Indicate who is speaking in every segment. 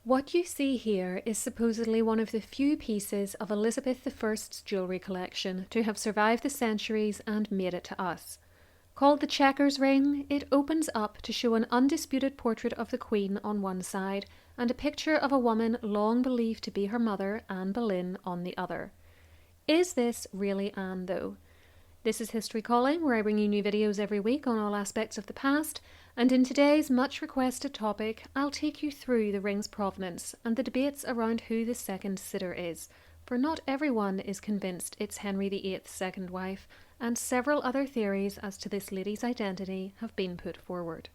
Speaker 1: What you see here is supposedly one of the few pieces of Elizabeth I's jewellery collection to have survived the centuries and made it to us. Called the Chequers ring, it opens up to show an undisputed portrait of the Queen on one side and a picture of a woman long believed to be her mother, Anne Boleyn, on the other. Is this really Anne, though? This is History Calling, where I bring you new videos every week on all aspects of the past, and in today's much requested topic, I'll take you through the ring's provenance and the debates around who the second sitter is, for not everyone is convinced it's Henry VIII's second wife, and several other theories as to this lady's identity have been put forward.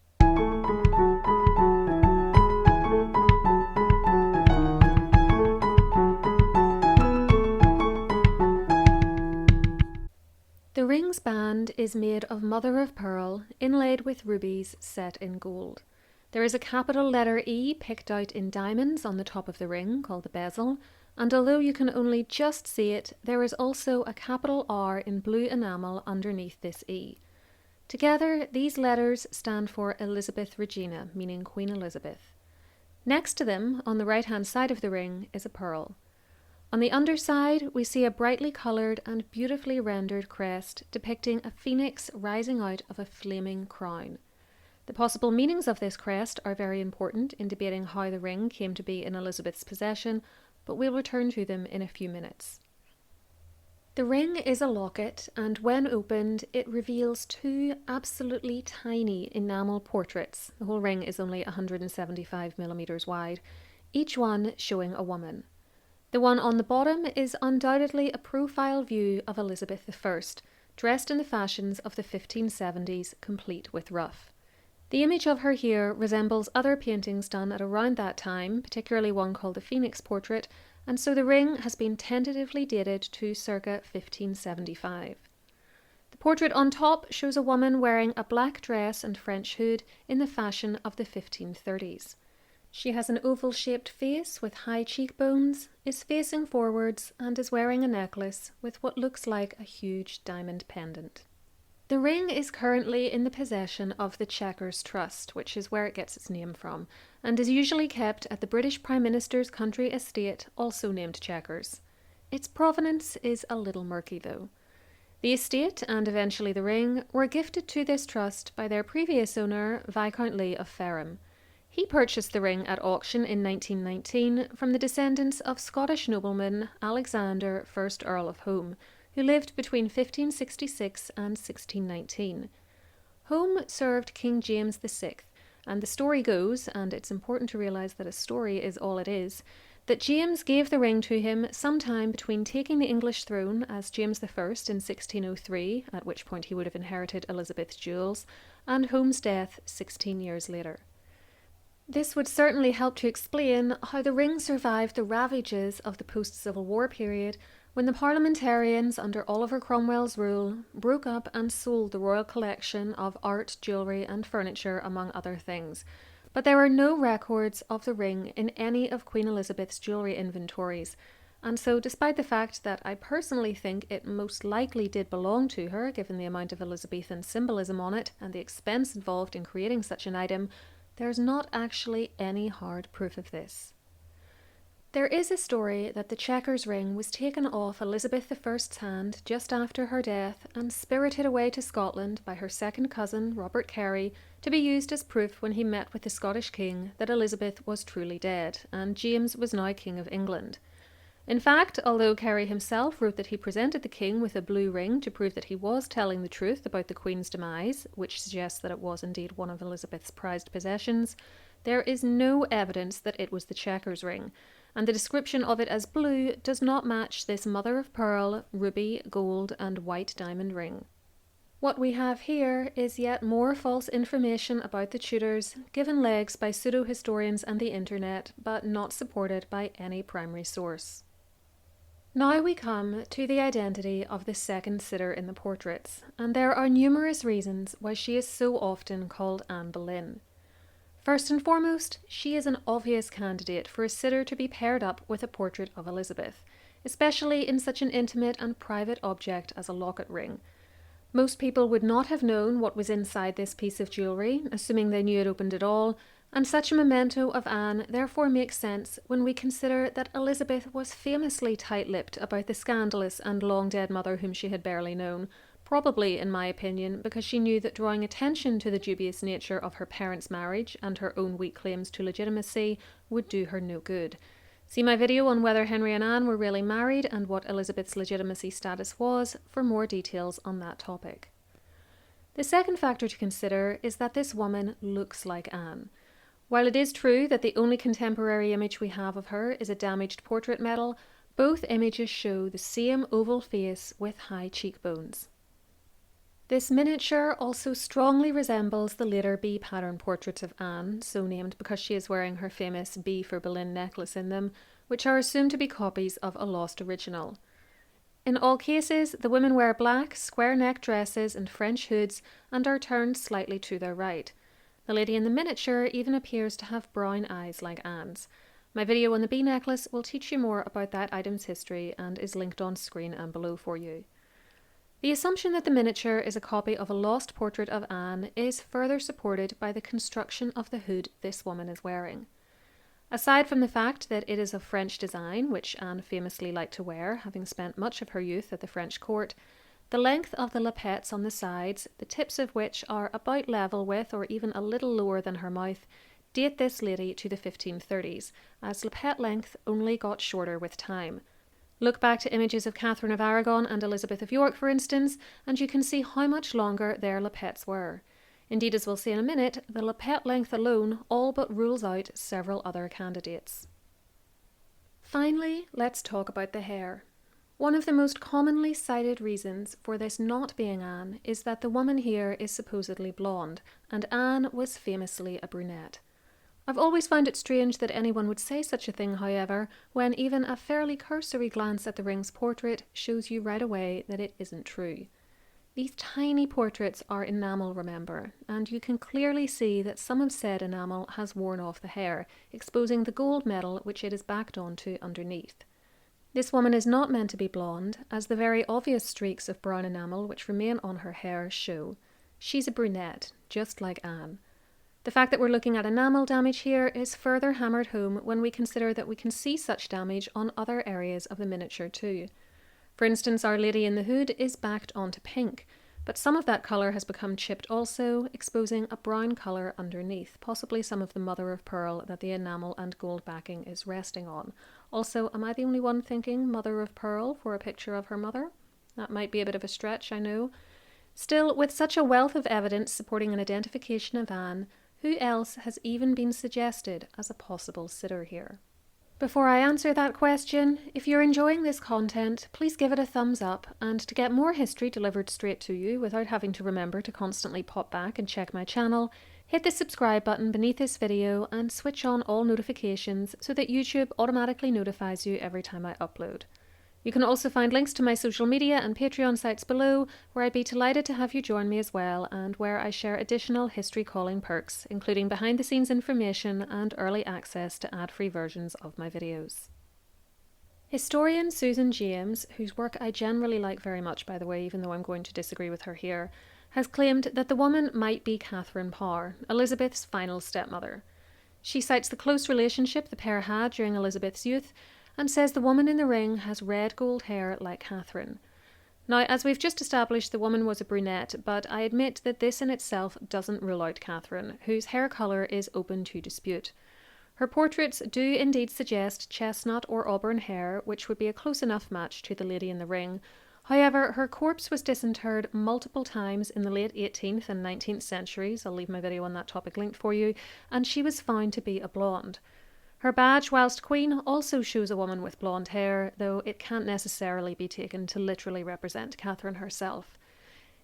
Speaker 1: The ring's band is made of mother of pearl, inlaid with rubies set in gold. There is a capital letter E picked out in diamonds on the top of the ring, called the bezel, and although you can only just see it, there is also a capital R in blue enamel underneath this E. Together, these letters stand for Elizabeth Regina, meaning Queen Elizabeth. Next to them, on the right-hand side of the ring, is a pearl. On the underside, we see a brightly coloured and beautifully rendered crest depicting a phoenix rising out of a flaming crown. The possible meanings of this crest are very important in debating how the ring came to be in Elizabeth's possession, but we'll return to them in a few minutes. The ring is a locket, and when opened, it reveals two absolutely tiny enamel portraits. The whole ring is only 175mm wide, each one showing a woman. The one on the bottom is undoubtedly a profile view of Elizabeth I, dressed in the fashions of the 1570s, complete with ruff. The image of her here resembles other paintings done at around that time, particularly one called the Phoenix Portrait, and so the ring has been tentatively dated to circa 1575. The portrait on top shows a woman wearing a black dress and French hood in the fashion of the 1530s. She has an oval-shaped face with high cheekbones, is facing forwards, and is wearing a necklace with what looks like a huge diamond pendant. The ring is currently in the possession of the Chequers Trust, which is where it gets its name from, and is usually kept at the British Prime Minister's country estate, also named Chequers. Its provenance is a little murky, though. The estate, and eventually the ring, were gifted to this trust by their previous owner, Viscount Lee of Ferrum. He purchased the ring at auction in 1919 from the descendants of Scottish nobleman Alexander, 1st Earl of Home, who lived between 1566 and 1619. Home served King James VI, and the story goes, and it's important to realise that a story is all it is, that James gave the ring to him sometime between taking the English throne as James I in 1603, at which point he would have inherited Elizabeth's jewels, and Home's death 16 years later. This would certainly help to explain how the ring survived the ravages of the post-Civil War period when the parliamentarians under Oliver Cromwell's rule broke up and sold the royal collection of art, jewellery and furniture, among other things. But there are no records of the ring in any of Queen Elizabeth's jewellery inventories, and so despite the fact that I personally think it most likely did belong to her, given the amount of Elizabethan symbolism on it and the expense involved in creating such an item, there's not actually any hard proof of this. There is a story that the Chequers ring was taken off Elizabeth I's hand just after her death and spirited away to Scotland by her second cousin, Robert Carey, to be used as proof when he met with the Scottish king that Elizabeth was truly dead and James was now King of England. In fact, although Carey himself wrote that he presented the king with a blue ring to prove that he was telling the truth about the Queen's demise, which suggests that it was indeed one of Elizabeth's prized possessions, there is no evidence that it was the Chequers ring, and the description of it as blue does not match this mother-of-pearl, ruby, gold and white diamond ring. What we have here is yet more false information about the Tudors, given legs by pseudo-historians and the internet, but not supported by any primary source. Now we come to the identity of the second sitter in the portraits, and there are numerous reasons why she is so often called Anne Boleyn. First and foremost, she is an obvious candidate for a sitter to be paired up with a portrait of Elizabeth, especially in such an intimate and private object as a locket ring. Most people would not have known what was inside this piece of jewellery, assuming they knew it opened at all, And such a memento of Anne therefore makes sense when we consider that Elizabeth was famously tight-lipped about the scandalous and long-dead mother whom she had barely known, probably, in my opinion, because she knew that drawing attention to the dubious nature of her parents' marriage and her own weak claims to legitimacy would do her no good. See my video on whether Henry and Anne were really married and what Elizabeth's legitimacy status was for more details on that topic. The second factor to consider is that this woman looks like Anne. While it is true that the only contemporary image we have of her is a damaged portrait medal, both images show the same oval face with high cheekbones. This miniature also strongly resembles the later B pattern portraits of Anne, so named because she is wearing her famous B for Boleyn necklace in them, which are assumed to be copies of a lost original. In all cases, the women wear black, square-neck dresses and French hoods and are turned slightly to their right. The lady in the miniature even appears to have brown eyes like Anne's. My video on the bee necklace will teach you more about that item's history and is linked on screen and below for you. The assumption that the miniature is a copy of a lost portrait of Anne is further supported by the construction of the hood this woman is wearing. Aside from the fact that it is of French design, which Anne famously liked to wear, having spent much of her youth at the French court, the length of the lappets on the sides, the tips of which are about level with or even a little lower than her mouth, date this lady to the 1530s, as lappet length only got shorter with time. Look back to images of Catherine of Aragon and Elizabeth of York, for instance, and you can see how much longer their lappets were. Indeed, as we'll see in a minute, the lappet length alone all but rules out several other candidates. Finally, let's talk about the hair. One of the most commonly cited reasons for this not being Anne is that the woman here is supposedly blonde, and Anne was famously a brunette. I've always found it strange that anyone would say such a thing, however, when even a fairly cursory glance at the ring's portrait shows you right away that it isn't true. These tiny portraits are enamel, remember, and you can clearly see that some of said enamel has worn off the hair, exposing the gold medal which it is backed onto underneath. This woman is not meant to be blonde, as the very obvious streaks of brown enamel which remain on her hair show. She's a brunette, just like Anne. The fact that we're looking at enamel damage here is further hammered home when we consider that we can see such damage on other areas of the miniature too. For instance, Our Lady in the Hood is backed onto pink, but some of that colour has become chipped also, exposing a brown colour underneath, possibly some of the mother of pearl that the enamel and gold backing is resting on. Also, am I the only one thinking mother of pearl for a picture of her mother? That might be a bit of a stretch, I know. Still, with such a wealth of evidence supporting an identification of Anne, who else has even been suggested as a possible sitter here? Before I answer that question, if you're enjoying this content, please give it a thumbs up, and to get more history delivered straight to you without having to remember to constantly pop back and check my channel, hit the subscribe button beneath this video and switch on all notifications so that YouTube automatically notifies you every time I upload. You can also find links to my social media and Patreon sites below, where I'd be delighted to have you join me as well, and where I share additional history calling perks, including behind the scenes information and early access to ad-free versions of my videos. Historian Susan James, whose work I generally like very much by the way, even though I'm going to disagree with her here, has claimed that the woman might be Catherine Parr, Elizabeth's final stepmother. She cites the close relationship the pair had during Elizabeth's youth, and says the woman in the ring has red gold hair like Catherine. Now, as we've just established, the woman was a brunette, but I admit that this in itself doesn't rule out Catherine, whose hair colour is open to dispute. Her portraits do indeed suggest chestnut or auburn hair, which would be a close enough match to the lady in the ring. However, her corpse was disinterred multiple times in the late 18th and 19th centuries, I'll leave my video on that topic linked for you, and she was found to be a blonde. Her badge, whilst Queen, also shows a woman with blonde hair, though it can't necessarily be taken to literally represent Catherine herself.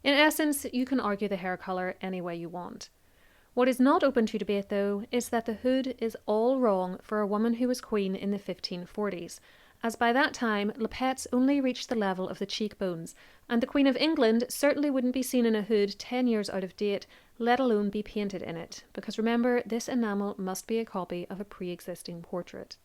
Speaker 1: In essence, you can argue the hair colour any way you want. What is not open to debate, though, is that the hood is all wrong for a woman who was Queen in the 1540s, as by that time lappets only reached the level of the cheekbones, and the Queen of England certainly wouldn't be seen in a hood 10 years out of date, let alone be painted in it, because remember, this enamel must be a copy of a pre-existing portrait.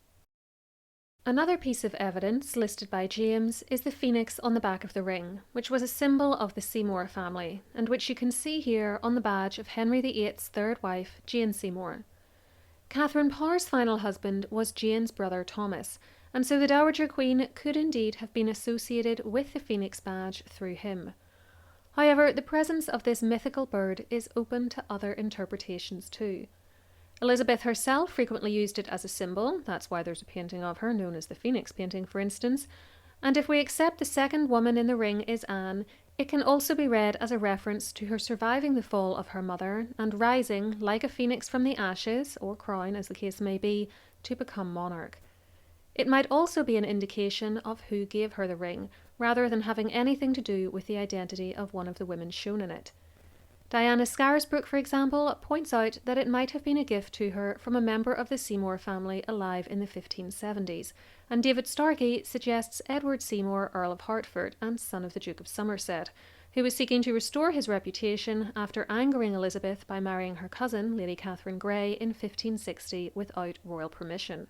Speaker 1: Another piece of evidence listed by James is the phoenix on the back of the ring, which was a symbol of the Seymour family, and which you can see here on the badge of Henry VIII's third wife, Jane Seymour. Catherine Parr's final husband was Jane's brother Thomas, and so the Dowager Queen could indeed have been associated with the Phoenix badge through him. However, the presence of this mythical bird is open to other interpretations too. Elizabeth herself frequently used it as a symbol, that's why there's a painting of her known as the Phoenix painting, for instance, and if we accept the second woman in the ring is Anne, it can also be read as a reference to her surviving the fall of her mother and rising, like a phoenix from the ashes, or crown as the case may be, to become monarch. It might also be an indication of who gave her the ring, rather than having anything to do with the identity of one of the women shown in it. Diana Scarisbrooke, for example, points out that it might have been a gift to her from a member of the Seymour family alive in the 1570s, and David Starkey suggests Edward Seymour, Earl of Hertford and son of the Duke of Somerset, who was seeking to restore his reputation after angering Elizabeth by marrying her cousin, Lady Catherine Grey, in 1560 without royal permission.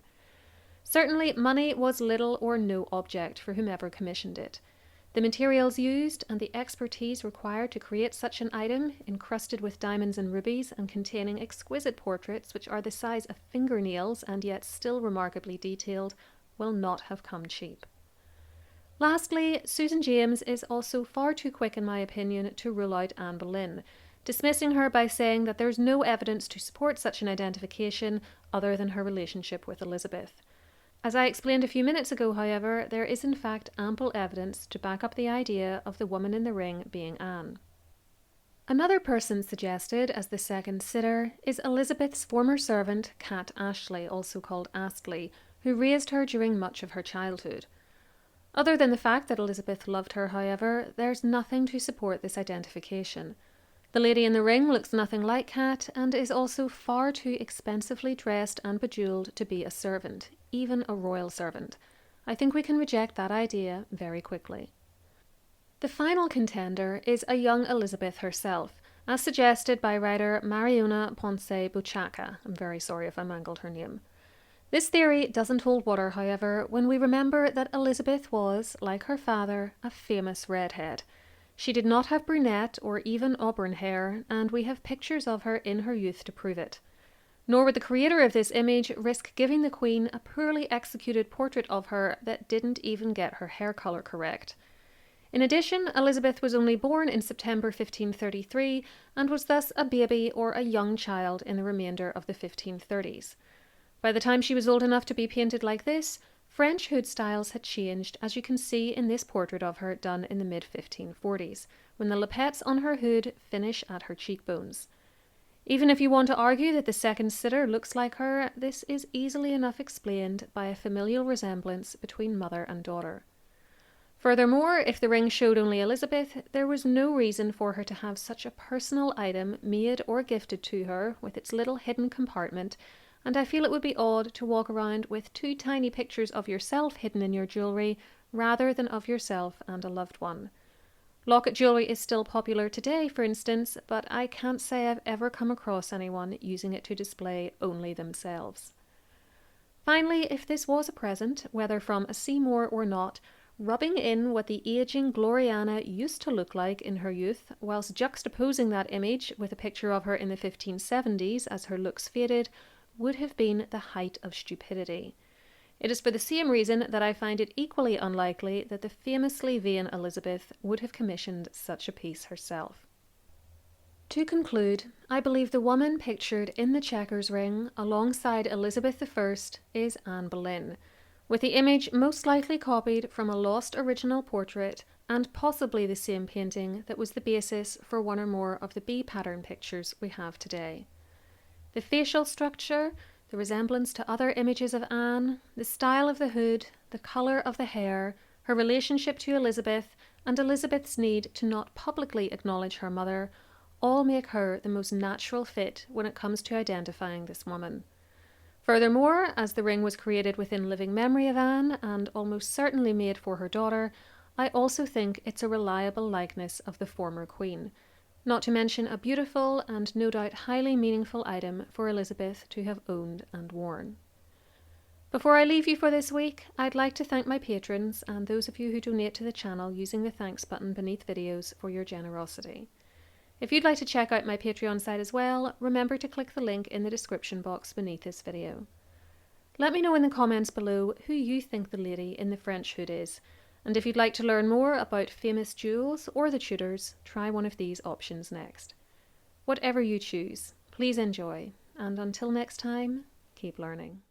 Speaker 1: Certainly, money was little or no object for whomever commissioned it. The materials used and the expertise required to create such an item, encrusted with diamonds and rubies and containing exquisite portraits which are the size of fingernails and yet still remarkably detailed, will not have come cheap. Lastly, Susan James is also far too quick, in my opinion, to rule out Anne Boleyn, dismissing her by saying that there is no evidence to support such an identification other than her relationship with Elizabeth. As I explained a few minutes ago, however, there is in fact ample evidence to back up the idea of the woman in the ring being Anne. Another person suggested as the second sitter is Elizabeth's former servant, Cat Astley, also called Astley, who raised her during much of her childhood. Other than the fact that Elizabeth loved her, however, there's nothing to support this identification. The lady in the ring looks nothing like Cat and is also far too expensively dressed and bejewelled to be a servant, even a royal servant. I think we can reject that idea very quickly. The final contender is a young Elizabeth herself, as suggested by writer Mariona Ponce Buchaca. I'm very sorry if I mangled her name. This theory doesn't hold water, however, when we remember that Elizabeth was, like her father, a famous redhead. She did not have brunette or even auburn hair, and we have pictures of her in her youth to prove it. Nor would the creator of this image risk giving the Queen a poorly executed portrait of her that didn't even get her hair colour correct. In addition, Elizabeth was only born in September 1533 and was thus a baby or a young child in the remainder of the 1530s. By the time she was old enough to be painted like this, French hood styles had changed, as you can see in this portrait of her done in the mid-1540s, when the lappets on her hood finish at her cheekbones. Even if you want to argue that the second sitter looks like her, this is easily enough explained by a familial resemblance between mother and daughter. Furthermore, if the ring showed only Elizabeth, there was no reason for her to have such a personal item made or gifted to her with its little hidden compartment, and I feel it would be odd to walk around with two tiny pictures of yourself hidden in your jewellery rather than of yourself and a loved one. Locket jewellery is still popular today, for instance, but I can't say I've ever come across anyone using it to display only themselves. Finally, if this was a present, whether from a Seymour or not, rubbing in what the ageing Gloriana used to look like in her youth, whilst juxtaposing that image with a picture of her in the 1570s as her looks faded, would have been the height of stupidity. It is for the same reason that I find it equally unlikely that the famously vain Elizabeth would have commissioned such a piece herself. To conclude, I believe the woman pictured in the Chequers ring alongside Elizabeth I is Anne Boleyn, with the image most likely copied from a lost original portrait and possibly the same painting that was the basis for one or more of the bee pattern pictures we have today. The facial structure, the resemblance to other images of Anne, the style of the hood, the colour of the hair, her relationship to Elizabeth, and Elizabeth's need to not publicly acknowledge her mother, all make her the most natural fit when it comes to identifying this woman. Furthermore, as the ring was created within living memory of Anne, and almost certainly made for her daughter, I also think it's a reliable likeness of the former queen, not to mention a beautiful and no doubt highly meaningful item for Elizabeth to have owned and worn. Before I leave you for this week, I'd like to thank my patrons and those of you who donate to the channel using the thanks button beneath videos for your generosity. If you'd like to check out my Patreon site as well, remember to click the link in the description box beneath this video. Let me know in the comments below who you think the lady in the French hood is, and if you'd like to learn more about famous jewels or the Tudors, try one of these options next. Whatever you choose, please enjoy, and until next time, keep learning.